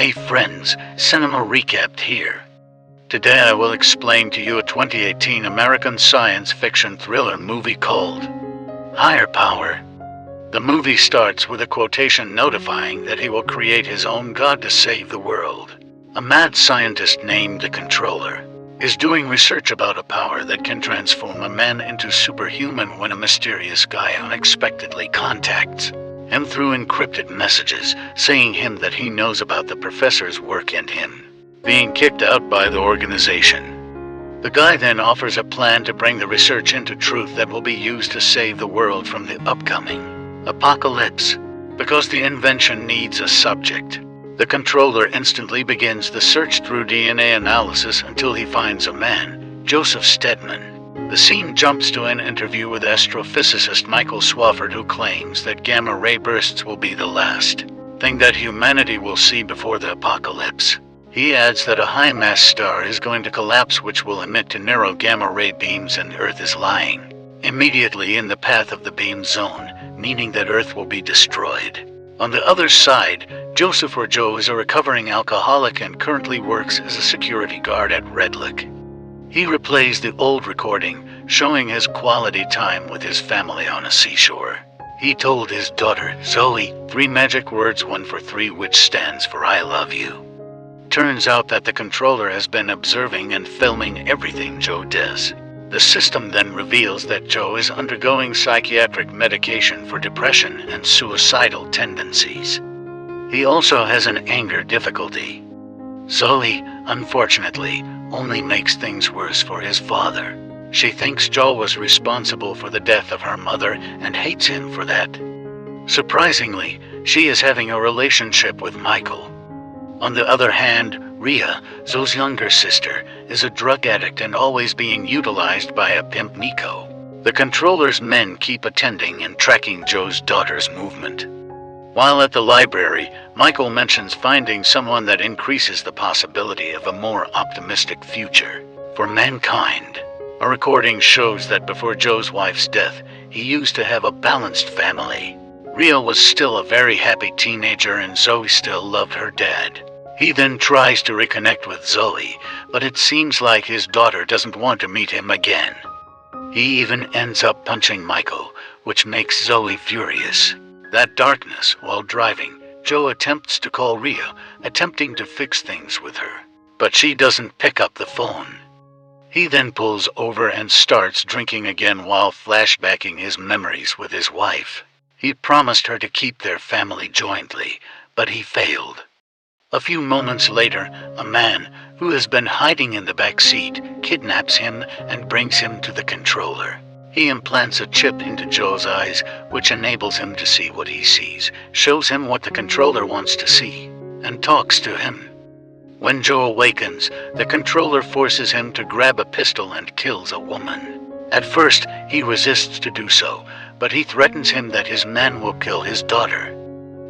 Hey friends, Cinema Recapped here. Today I will explain to you a 2018 American science fiction thriller movie called Higher Power. The movie starts with a quotation notifying that he will create his own god to save the world. A mad scientist named the Controller is doing research about a power that can transform a man into superhuman when a mysterious guy unexpectedly contacts him through encrypted messages, saying him that he knows about the professor's work and him being kicked out by the organization. The guy then offers a plan to bring the research into truth that will be used to save the world from the upcoming apocalypse. Because the invention needs a subject, the Controller instantly begins the search through DNA analysis until he finds a man, Joseph Stedman. The scene jumps to an interview with astrophysicist Michael Swafford, who claims that gamma-ray bursts will be the last thing that humanity will see before the apocalypse. He adds that a high-mass star is going to collapse, which will emit to narrow gamma-ray beams, and Earth is lying immediately in the path of the beam zone, meaning that Earth will be destroyed. On the other side, Joseph, or Joe, is a recovering alcoholic and currently works as a security guard at Red Lick. He replays the old recording, showing his quality time with his family on a seashore. He told his daughter, Zoe, 3 magic words, one for 3, which stands for I love you. Turns out that the Controller has been observing and filming everything Joe does. The system then reveals that Joe is undergoing psychiatric medication for depression and suicidal tendencies. He also has an anger difficulty. Zoe, unfortunately, only makes things worse for his father. She thinks Joe was responsible for the death of her mother and hates him for that. Surprisingly, she is having a relationship with Michael. On the other hand, Rhea, Zoe's younger sister, is a drug addict and always being utilized by a pimp, Nico. The Controller's men keep attending and tracking Joe's daughter's movement. While at the library, Michael mentions finding someone that increases the possibility of a more optimistic future for mankind. A recording shows that before Joe's wife's death, he used to have a balanced family. Rhea was still a very happy teenager and Zoe still loved her dad. He then tries to reconnect with Zoe, but it seems like his daughter doesn't want to meet him again. He even ends up punching Michael, which makes Zoe furious. That darkness, while driving, Joe attempts to call Rhea, attempting to fix things with her, but she doesn't pick up the phone. He then pulls over and starts drinking again while flashbacking his memories with his wife. He promised her to keep their family jointly, but he failed. A few moments later, a man, who has been hiding in the back seat, kidnaps him and brings him to the Controller. He implants a chip into Joe's eyes, which enables him to see what he sees, shows him what the Controller wants to see, and talks to him. When Joe awakens, the Controller forces him to grab a pistol and kills a woman. At first, he resists to do so, but he threatens him that his men will kill his daughter.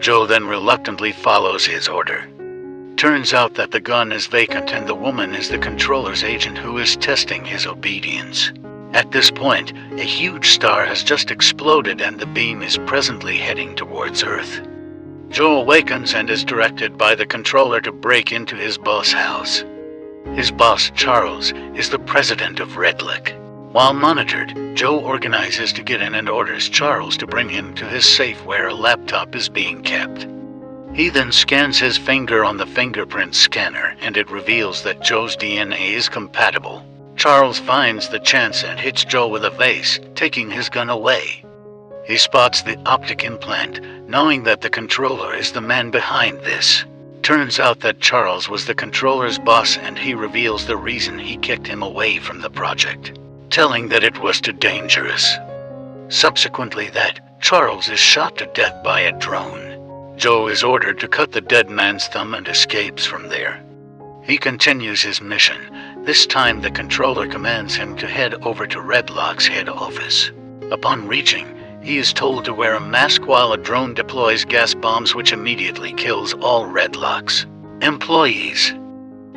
Joe then reluctantly follows his order. Turns out that the gun is vacant and the woman is the Controller's agent who is testing his obedience. At this point, a huge star has just exploded and the beam is presently heading towards Earth. Joe awakens and is directed by the Controller to break into his boss' house. His boss, Charles, is the president of Red Lick. While monitored, Joe organizes to get in and orders Charles to bring him to his safe where a laptop is being kept. He then scans his finger on the fingerprint scanner and it reveals that Joe's DNA is compatible. Charles finds the chance and hits Joe with a vase, taking his gun away. He spots the optic implant, knowing that the Controller is the man behind this. Turns out that Charles was the Controller's boss and he reveals the reason he kicked him away from the project, telling that it was too dangerous. Subsequently Charles is shot to death by a drone. Joe is ordered to cut the dead man's thumb and escapes from there. He continues his mission. This time the Controller commands him to head over to Redlock's head office. Upon reaching, he is told to wear a mask while a drone deploys gas bombs, which immediately kills all Redlock's employees.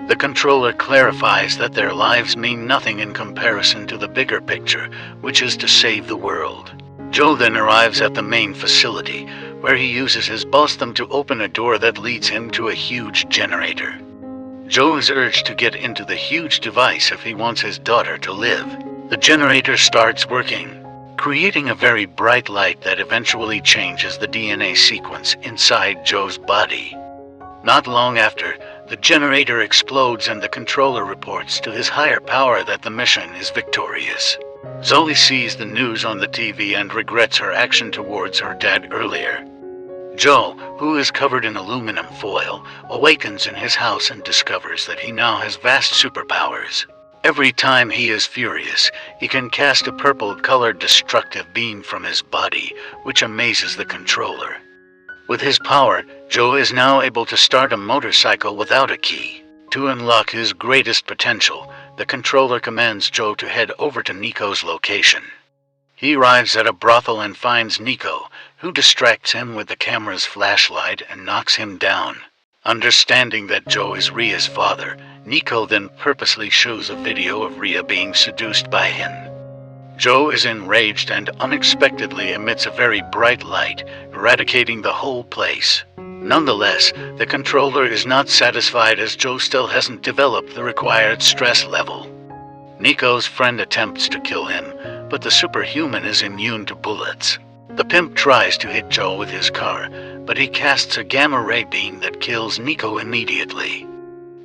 The Controller clarifies that their lives mean nothing in comparison to the bigger picture, which is to save the world. Joe then arrives at the main facility, where he uses his boss thumb to open a door that leads him to a huge generator. Joe is urged to get into the huge device if he wants his daughter to live. The generator starts working, creating a very bright light that eventually changes the DNA sequence inside Joe's body. Not long after, the generator explodes and the controller reports to his higher power that the mission is victorious. Zoe sees the news on the TV and regrets her action towards her dad earlier. Joe, who is covered in aluminum foil, awakens in his house and discovers that he now has vast superpowers. Every time he is furious, he can cast a purple-colored destructive beam from his body, which amazes the controller. With his power, Joe is now able to start a motorcycle without a key. To unlock his greatest potential, the controller commands Joe to head over to Nico's location. He arrives at a brothel and finds Nico, who distracts him with the camera's flashlight and knocks him down. Understanding that Joe is Ria's father, Nico then purposely shows a video of Ria being seduced by him. Joe is enraged and unexpectedly emits a very bright light, eradicating the whole place. Nonetheless, the controller is not satisfied as Joe still hasn't developed the required stress level. Nico's friend attempts to kill him, but the superhuman is immune to bullets. The pimp tries to hit Joe with his car, but he casts a gamma-ray beam that kills Nico immediately.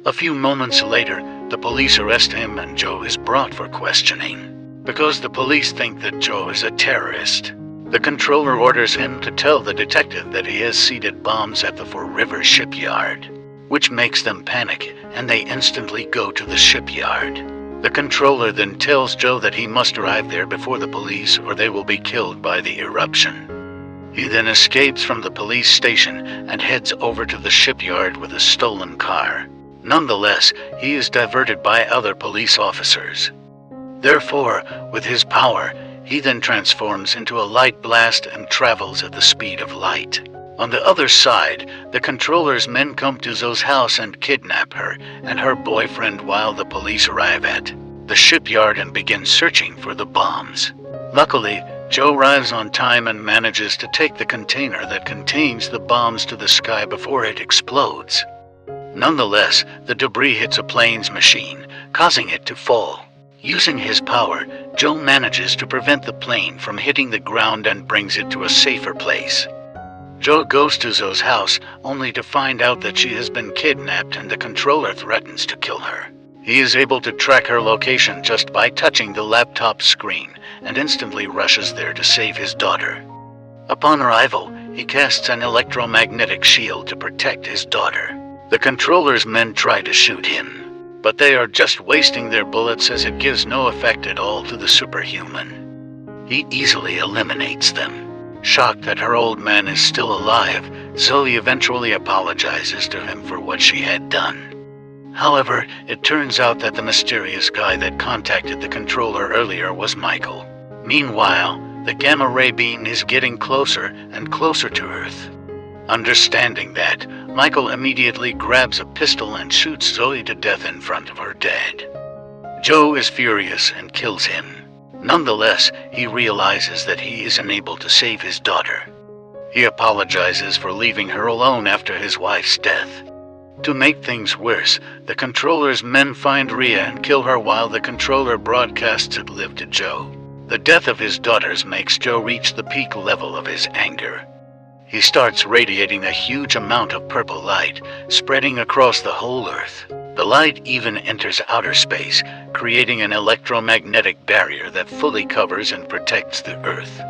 A few moments later, the police arrest him and Joe is brought for questioning. Because the police think that Joe is a terrorist, the controller orders him to tell the detective that he has seeded bombs at the Fort River shipyard, which makes them panic, and they instantly go to the shipyard. The controller then tells Joe that he must arrive there before the police or they will be killed by the eruption. He then escapes from the police station and heads over to the shipyard with a stolen car. Nonetheless, he is diverted by other police officers. Therefore, with his power, he then transforms into a light blast and travels at the speed of light. On the other side, the controller's men come to Zoe's house and kidnap her and her boyfriend while the police arrive at the shipyard and begin searching for the bombs. Luckily, Joe arrives on time and manages to take the container that contains the bombs to the sky before it explodes. Nonetheless, the debris hits a plane's machine, causing it to fall. Using his power, Joe manages to prevent the plane from hitting the ground and brings it to a safer place. Joe goes to Zoe's house, only to find out that she has been kidnapped and the controller threatens to kill her. He is able to track her location just by touching the laptop screen, and instantly rushes there to save his daughter. Upon arrival, he casts an electromagnetic shield to protect his daughter. The controller's men try to shoot him, but they are just wasting their bullets as it gives no effect at all to the superhuman. He easily eliminates them. Shocked that her old man is still alive, Zoe eventually apologizes to him for what she had done. However, it turns out that the mysterious guy that contacted the controller earlier was Michael. Meanwhile, the gamma-ray beam is getting closer and closer to Earth. Understanding that, Michael immediately grabs a pistol and shoots Zoe to death in front of her dad. Joe is furious and kills him. Nonetheless, he realizes that he is unable to save his daughter. He apologizes for leaving her alone after his wife's death. To make things worse, the controller's men find Ria and kill her while the controller broadcasts it live to Joe. The death of his daughters makes Joe reach the peak level of his anger. He starts radiating a huge amount of purple light, spreading across the whole Earth. The light even enters outer space, creating an electromagnetic barrier that fully covers and protects the Earth.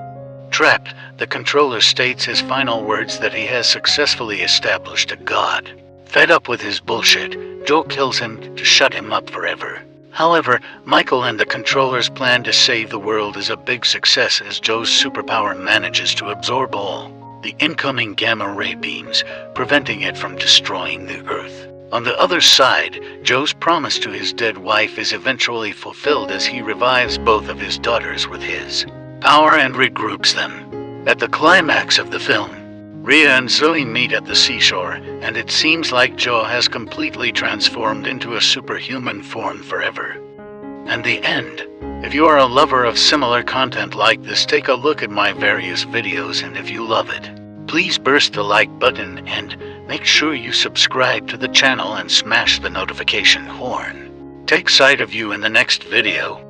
Trapped, the controller states his final words that he has successfully established a god. Fed up with his bullshit, Joe kills him to shut him up forever. However, Michael and the controller's plan to save the world is a big success as Joe's superpower manages to absorb all the incoming gamma-ray beams, preventing it from destroying the Earth. On the other side, Joe's promise to his dead wife is eventually fulfilled as he revives both of his daughters with his power and regroups them. At the climax of the film, Ria and Zoe meet at the seashore, and it seems like Joe has completely transformed into a superhuman form forever. And the end. If you are a lover of similar content like this, take a look at my various videos, and if you love it, Please burst the like button and make sure you subscribe to the channel and smash the notification horn. Take sight of you in the next video.